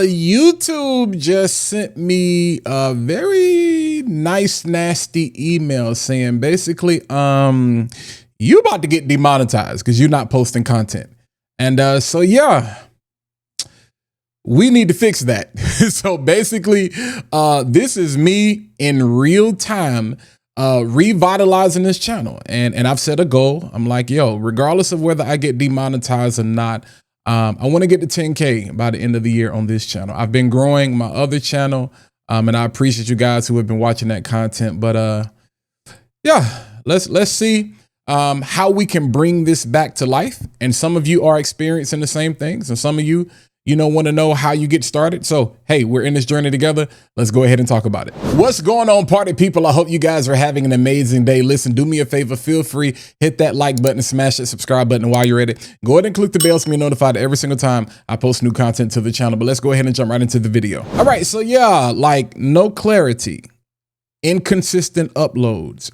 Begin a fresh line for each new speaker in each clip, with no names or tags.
YouTube just sent me a very nice, nasty email saying basically, you about to get demonetized because you're not posting content. And so yeah, we need to fix that. So basically, this is me in real time revitalizing this channel. And I've set a goal. I'm like, yo, regardless of whether I get demonetized or not, I want to get to 10K by the end of the year on this channel. I've been growing my other channel, and I appreciate you guys who have been watching that content. But yeah, let's see how we can bring this back to life. And some of you are experiencing the same things, and some of you want to know how you get started. So, hey, we're in this journey together. Let's go ahead and talk about it. What's going on, party people? I hope you guys are having an amazing day. Listen, do me a favor. Feel free, hit that like button, smash that subscribe button while you're at it. Go ahead and click the bell so you're notified every single time I post new content to the channel. But let's go ahead and jump right into the video. All right, so yeah, like no clarity, inconsistent uploads,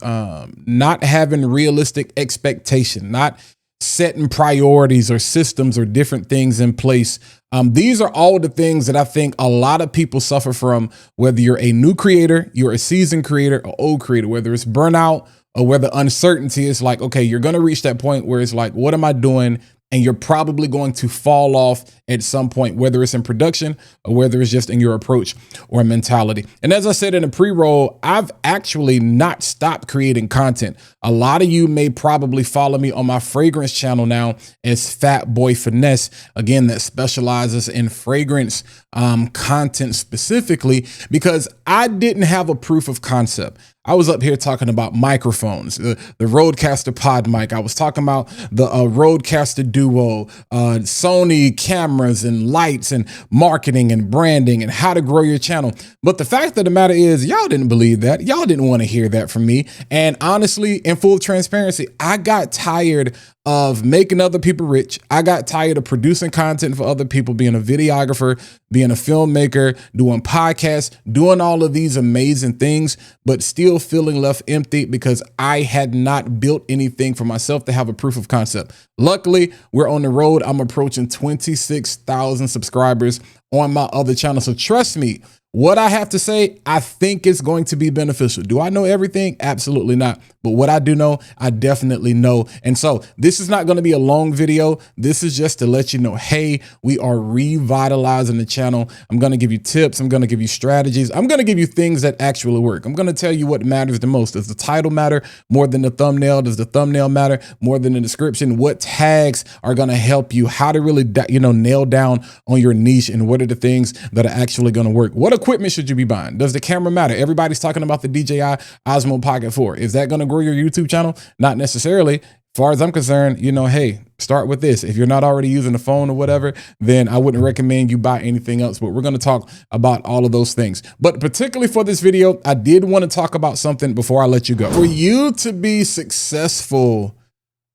not having realistic expectation, not setting priorities or systems or different things in place. These are all the things that I think a lot of people suffer from, whether you're a new creator, you're a seasoned creator, or old creator, whether it's burnout or whether uncertainty is like, okay, you're going to reach that point where it's like, what am I doing? And you're probably going to fall off at some point, whether it's in production or whether it's just in your approach or mentality. And as I said in a pre-roll, I've actually not stopped creating content. A lot of you may probably follow me on my fragrance channel now as Fat Boy Finesse, again, that specializes in fragrance content specifically, because I didn't have a proof of concept. I was up here talking about microphones, the Rodecaster Pod mic. I was talking about the Rodecaster Duo, Sony cameras and lights and marketing and branding and how to grow your channel. But the fact of the matter is, y'all didn't believe that. Y'all didn't want to hear that from me. And honestly, in full transparency, I got tired of making other people rich. I got tired of producing content for other people, being a videographer, being a filmmaker, doing podcasts, doing all of these amazing things, but still feeling left empty because I had not built anything for myself to have a proof of concept. Luckily, we're on the road. I'm approaching 26,000 subscribers on my other channel. So trust me, what I have to say, I think it's going to be beneficial. Do I know everything? Absolutely not. But what I do know, I definitely know. And so this is not going to be a long video. This is just to let you know, hey, we are revitalizing the channel. I'm going to give you tips. I'm going to give you strategies. I'm going to give you things that actually work. I'm going to tell you what matters the most. Does the title matter more than the thumbnail? Does the thumbnail matter more than the description? What tags are going to help you? How to really, nail down on your niche, and what are the things that are actually going to work? What equipment should you be buying? Does the camera matter? Everybody's talking about the DJI Osmo Pocket 4. Is that going to grow your YouTube channel? Not necessarily. As far as I'm concerned, hey, start with this. If you're not already using the phone or whatever, then I wouldn't recommend you buy anything else. But we're going to talk about all of those things. But particularly for this video, I did want to talk about something before I let you go. For you to be successful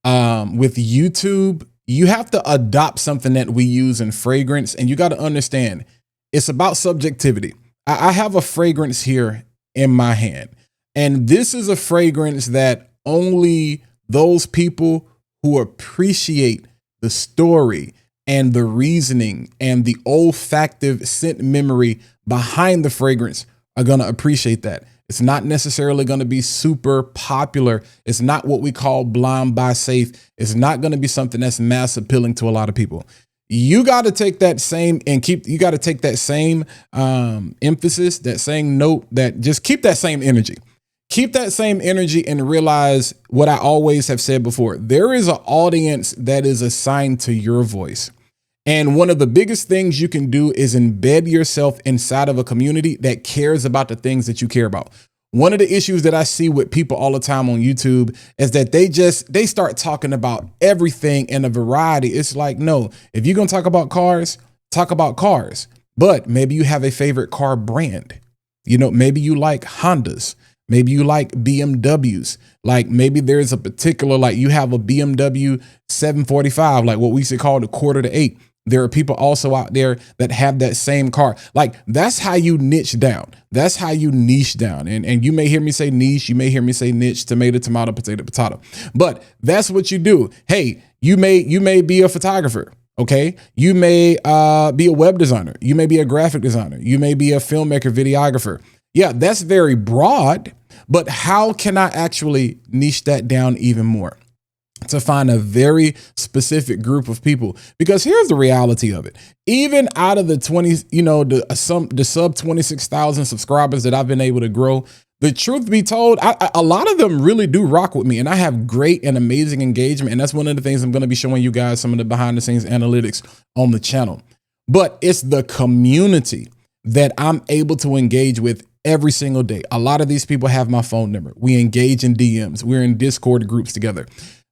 with YouTube, you have to adopt something that we use in fragrance, and you got to understand it's about subjectivity. I have a fragrance here in my hand, and this is a fragrance that only those people who appreciate the story and the reasoning and the olfactive scent memory behind the fragrance are going to appreciate that. It's not necessarily going to be super popular. It's not what we call blind buy safe. It's not going to be something that's mass appealing to a lot of people. You got to take that same you got to take that same emphasis, that same note, that just keep that same energy. Keep that same energy and realize what I always have said before. There is an audience that is assigned to your voice. And one of the biggest things you can do is embed yourself inside of a community that cares about the things that you care about. One of the issues that I see with people all the time on YouTube is that they start talking about everything in a variety. It's like, no, if you're going to talk about cars, talk about cars, but maybe you have a favorite car brand. Maybe you like Hondas. Maybe you like BMWs. Like maybe there's a particular, like you have a BMW 745, like what we used to call the quarter to eight. There are people also out there that have that same car. Like that's how you niche down. That's how you niche down. And you may hear me say niche. You may hear me say niche, tomato, tomato, potato, potato. But that's what you do. Hey, you may be a photographer. Okay. You may be a web designer. You may be a graphic designer. You may be a filmmaker, videographer. Yeah, that's very broad, but how can I actually niche that down even more? To find a very specific group of people, because here's the reality of it. Even out of the 20, the sub 26,000 subscribers that I've been able to grow, the truth be told, a lot of them really do rock with me, and I have great and amazing engagement. And that's one of the things I'm going to be showing you guys, some of the behind the scenes analytics on the channel. But it's the community that I'm able to engage with every single day. A lot of these people have my phone number. We engage in DMs. We're in Discord groups together.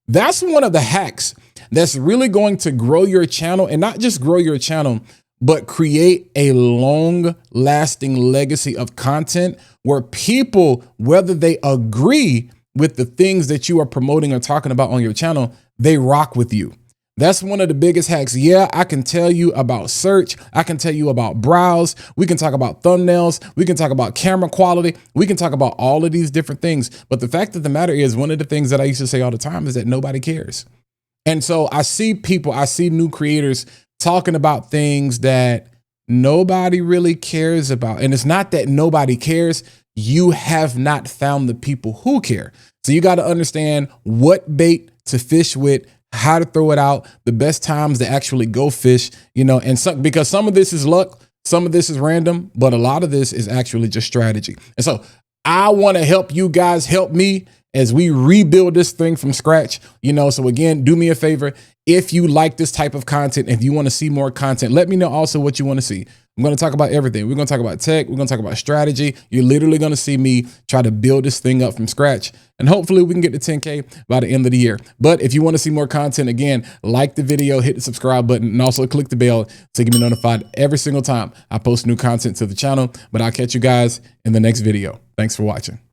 That's one of the hacks that's really going to grow your channel, and not just grow your channel, but create a long lasting legacy of content where people, whether they agree with the things that you are promoting or talking about on your channel, they rock with you. That's one of the biggest hacks. Yeah, I can tell you about search. I can tell you about browse. We can talk about thumbnails. We can talk about camera quality. We can talk about all of these different things. But the fact of the matter is, one of the things that I used to say all the time is that nobody cares. And so I see new creators talking about things that nobody really cares about. And it's not that nobody cares. You have not found the people who care. So you got to understand what bait to fish with, how to throw it out, the best times to actually go fish, and because some of this is luck, some of this is random, but a lot of this is actually just strategy. And so I want to help you guys help me as we rebuild this thing from scratch, so again, do me a favor. If you like this type of content, if you want to see more content, let me know also what you want to see. I'm going to talk about everything. We're going to talk about tech. We're going to talk about strategy. You're literally going to see me try to build this thing up from scratch. And hopefully we can get to 10K by the end of the year. But if you want to see more content, again, like the video, hit the subscribe button, and also click the bell to get me notified every single time I post new content to the channel. But I'll catch you guys in the next video. Thanks for watching.